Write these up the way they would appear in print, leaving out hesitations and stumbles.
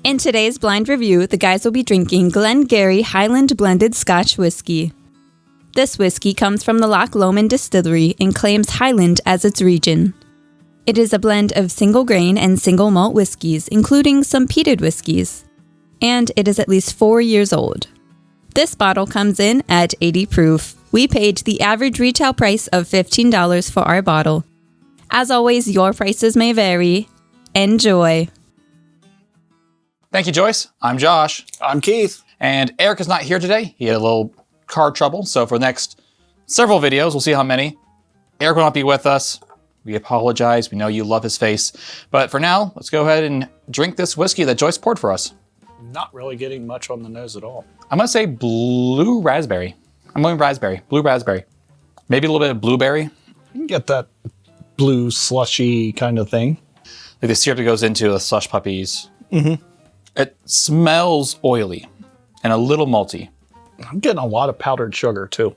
In today's blind review, the guys will be drinking Glengarry Highland Blended Scotch Whisky. This whiskey comes from the Loch Lomond Distillery and claims Highland as its region. It is a blend of single grain and single malt whiskeys, including some peated whiskeys. And it is at least 4 years old. This bottle comes in at 80 proof. We paid the average retail price of $15 for our bottle. As always, your prices may vary. Enjoy. Thank you, Joyce. I'm Josh. I'm Keith. And Eric is not here today. He had a little car trouble. So for the next several videos, we'll see how many, Eric will not be with us. We apologize. We know you love his face. But for now, let's go ahead and drink this whiskey that Joyce poured for us. Not really getting much on the nose at all. I'm going to say blue raspberry. I'm going raspberry. Blue raspberry. Maybe a little bit of blueberry. You can get that blue slushy kind of thing. Like the syrup that goes into the slush puppies. Mm-hmm. It smells oily and a little malty. I'm getting a lot of powdered sugar too.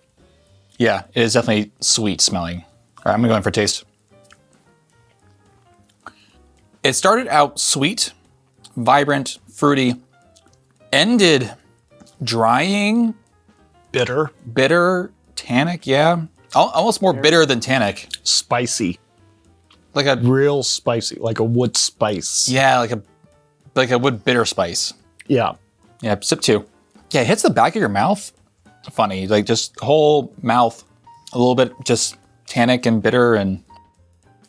Yeah, it is definitely sweet smelling. All right, I'm going to go in for a taste. It started out sweet, vibrant, fruity, ended drying, bitter, tannic, yeah. Almost more bitter than tannic. Spicy. Like a real spicy, like a wood spice. Yeah, like a wood bitter spice. Yeah. Yeah, sip two. Yeah, it hits the back of your mouth. Funny, like just whole mouth, a little bit just tannic and bitter and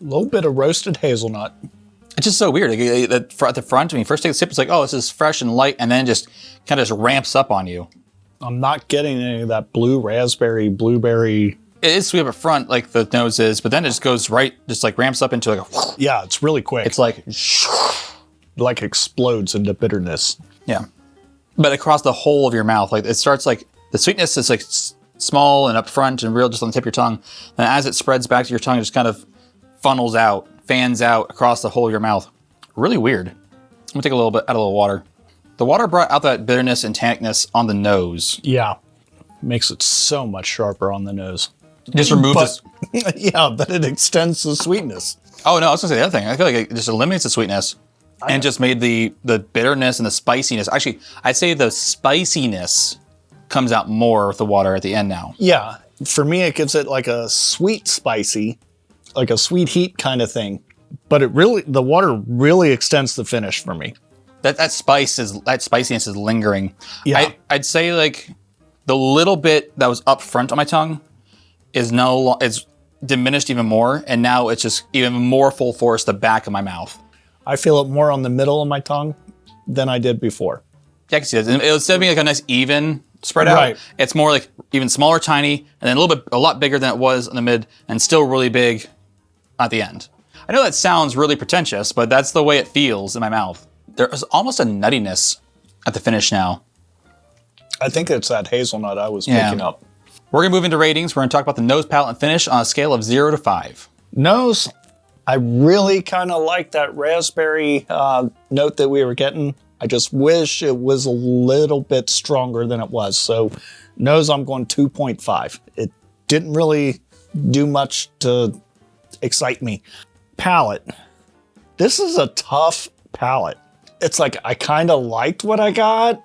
a little bit of roasted hazelnut. It's just so weird. Like, at the front, when you first take a sip, it's like, oh, this is fresh and light, and then just kind of just ramps up on you. I'm not getting any of that blue raspberry, blueberry. It is sweet up front, like the nose is, but then it just goes right, just like ramps up into like a... Yeah, it's really quick. It's like... Like explodes into bitterness. Yeah. But across the whole of your mouth, like it starts like, the sweetness is like small and up front and real just on the tip of your tongue. And as it spreads back to your tongue, it just kind of funnels out, fans out across the whole of your mouth. Really weird. I'm gonna take a little bit, add a little water. The water brought out that bitterness and tannicness on the nose. Yeah. Makes it so much sharper on the nose. Just removes this. Yeah, but it extends the sweetness. Oh no, I was gonna say the other thing. I feel like it just eliminates the sweetness and just made the bitterness and the spiciness. Actually, I'd say the spiciness comes out more with the water at the end now. Yeah, for me, it gives it like a sweet spicy, like a sweet heat kind of thing. But the water really extends the finish for me. That spiciness is lingering. Yeah. I'd say like the little bit that was up front on my tongue is it's diminished even more, and now it's just even more full force the back of my mouth. I feel it more on the middle of my tongue than I did before. Yeah, I can see that. Instead of being like a nice even spread out, right. It's more like even smaller, tiny, and then a lot bigger than it was in the mid, and still really big at the end. I know that sounds really pretentious, but that's the way it feels in my mouth. There's almost a nuttiness at the finish now. I think it's that hazelnut I was picking up. We're gonna move into ratings. We're gonna talk about the nose, palate, and finish on a scale of 0 to 5. Nose, I really kind of like that raspberry note that we were getting. I just wish it was a little bit stronger than it was. So nose, I'm going 2.5. It didn't really do much to excite me. Palate. This is a tough palate. It's like I kind of liked what I got,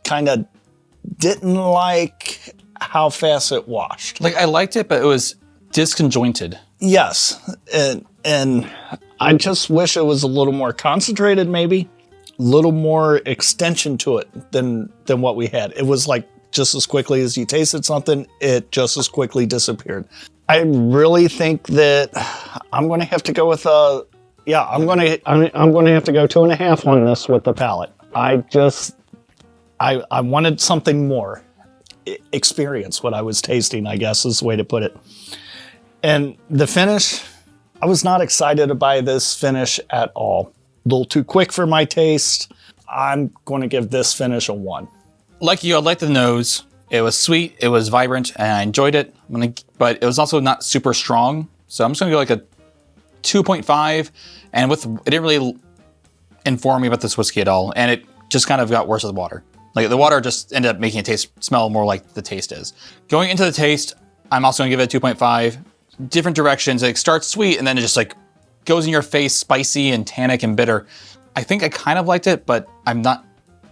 kind of didn't like how fast it washed. Like I liked it, but it was disconjointed. Yes, and I just wish it was a little more concentrated, maybe a little more extension to it than what we had. It was like just as quickly as you tasted something, it just as quickly disappeared. I really think that I'm going to have to go with I'm going to have to go 2.5 on this with the palate. I wanted something more. Experience what I was tasting, I guess is the way to put it. And the finish, I was not excited by this finish at all. A little too quick for my taste. I'm going to give this finish a 1. Like you, I liked the nose. It was sweet, it was vibrant, and I enjoyed it. But it was also not super strong. So I'm just gonna go like a 2.5. And it didn't really inform me about this whiskey at all. And it just kind of got worse with the water. Like the water just ended up making it smell more like the taste is. Going into the taste, I'm also gonna give it a 2.5. Different directions. It starts sweet and then it just like goes in your face, spicy and tannic and bitter. I think I kind of liked it, but I'm not,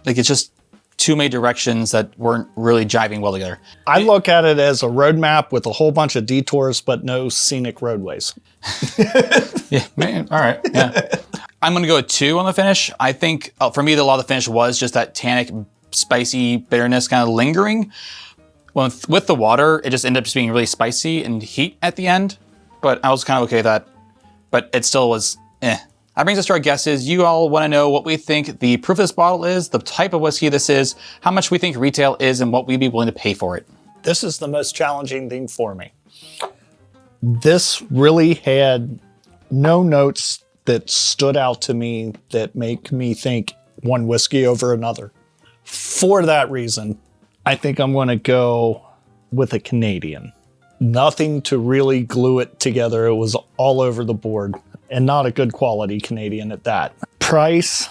like, it's just too many directions that weren't really jiving well together. I look at it as a roadmap with a whole bunch of detours, but no scenic roadways. Yeah, man. All right. Yeah. I'm going to go with 2 on the finish. I think for me, a lot of the finish was just that tannic, spicy bitterness kind of lingering. Well, with the water, it just ended up just being really spicy and heat at the end. But I was kind of okay with that. But it still was That brings us to our guesses. You all want to know what we think the proof of this bottle is, the type of whiskey this is, how much we think retail is, and what we'd be willing to pay for it. This is the most challenging thing for me. This really had no notes that stood out to me that make me think one whiskey over another. For that reason, I think I'm going to go with a Canadian. Nothing to really glue it together. It was all over the board, and not a good quality Canadian at that. Price,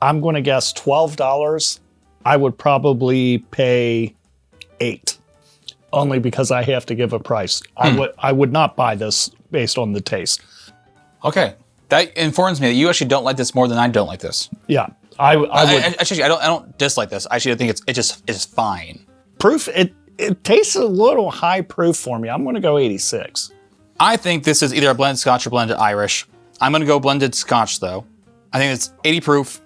I'm going to guess $12. I would probably pay $8, only because I have to give a price. I would not buy this based on the taste. Okay, that informs me that you actually don't like this more than I don't like this. Yeah, I would. Actually, I don't dislike this. Actually, I think it's fine. Proof, it tastes a little high proof for me. I'm going to go 86. I think this is either a blended Scotch or blended Irish. I'm going to go blended Scotch, though. I think it's 80 proof.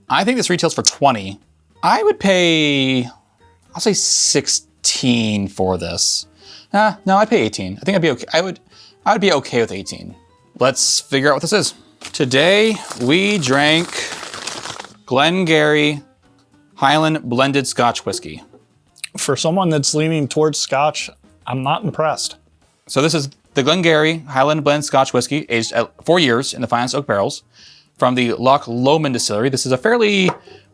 I think this retails for 20. I would pay, I'll say 16 for this. No, I'd pay 18. I think I'd be okay. I would be okay with 18. Let's figure out what this is. Today, we drank Glengarry Highland Blended Scotch Whisky. For someone that's leaning towards Scotch, I'm not impressed. So this is the Glengarry Highland Blended Scotch Whisky, aged 4 years in the finest oak barrels from the Loch Lomond Distillery. This is a fairly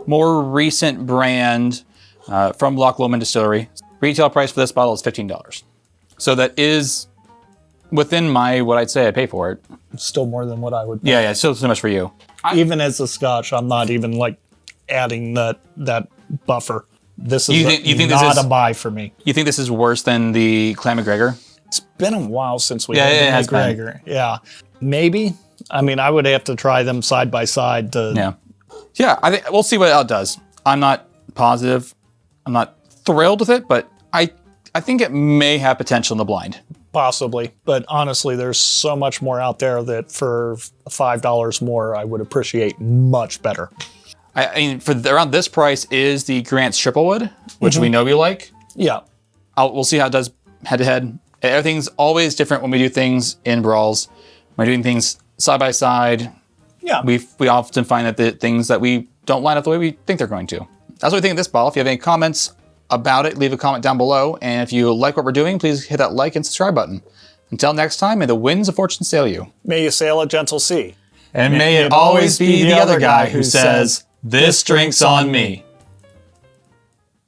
more recent brand from Loch Lomond Distillery. Retail price for this bottle is $15. So that is within what I'd say I pay for it. Still more than what I would pay. Yeah, still so much for you. Even as a Scotch, I'm not even like adding that buffer. This is not a buy for me. You think this is worse than the Clan McGregor? It's been a while since we had the McGregor. Yeah, maybe. I mean, I would have to try them side by side to. Yeah. I think we'll see what it does. I'm not positive. I'm not thrilled with it, but I think it may have potential in the blind. Possibly, but honestly, there's so much more out there that for $5 more, I would appreciate much better. I mean, for around this price is the Grant's Triplewood, which we know we like. Yeah. We'll see how it does head to head. Everything's always different when we do things in brawls. When we're doing things side by side, we often find that the things that we don't line up the way we think they're going to. That's what we think of this bottle. If you have any comments about it, leave a comment down below. And if you like what we're doing, please hit that like and subscribe button. Until next time, may the winds of fortune sail you. May you sail a gentle sea. And may it always be the other guy who says, "This drink's on me."